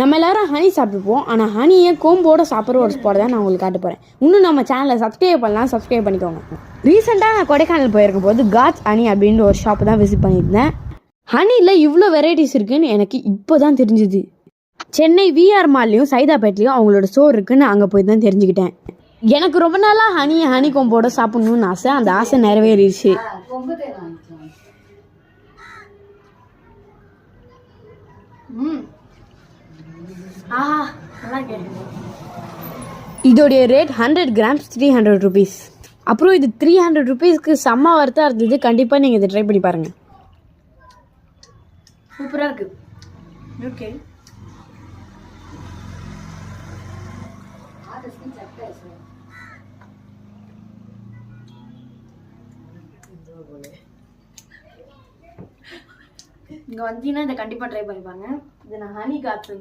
நம்ம எல்லாரும் ஹனி சாப்பிட்டுப்போம், ஆனால் ஹனியை கோம்போட சாப்பிட்ற ஒரு ஸ்பாட் தான் நான் உங்களுக்கு காட்ட போகிறேன். இன்னும் நம்ம சேனலை சப்ஸ்கிரைப் பண்ணலாம், சப்ஸ்கிரைப் பண்ணிக்கோங்க. ரீசெண்டாக நான் கொடைக்கானல் போயிருக்கும் போது காட்ஸ் ஹனி அப்படின்ற ஒரு ஷாப்பு தான் விசிட் பண்ணியிருந்தேன். ஹனியில் இவ்வளோ வெரைட்டிஸ் இருக்குதுன்னு எனக்கு இப்போ தான் தெரிஞ்சுது. சென்னை விஆர் மால்லையும் சைதாப்பேட்லையும் அவங்களோட ஸ்டோர் இருக்குன்னு அங்கே போய் தான் தெரிஞ்சுக்கிட்டேன். எனக்கு ரொம்ப நாளாக ஹனி கோம்போட சாப்பிட்ணுன்னு ஆசை. அந்த ஆசை நிறைவேறிடுச்சு. இதோடைய ரேட் 100 கிராம்ஸ் 300 rupees. அப்புறம் இது 300 rupeesக்கு செம்ம வர்த்தாக இருந்தது. கண்டிப்பாக நீங்கள் இதை ட்ரை பண்ணி பாருங்கள். சூப்பராக இருக்குது. ஓகே, இங்கே வந்தீங்கன்னா இதை கண்டிப்பாக ட்ரை பண்ணிப்பாங்க. இது நான் ஹனி காட்ஸ்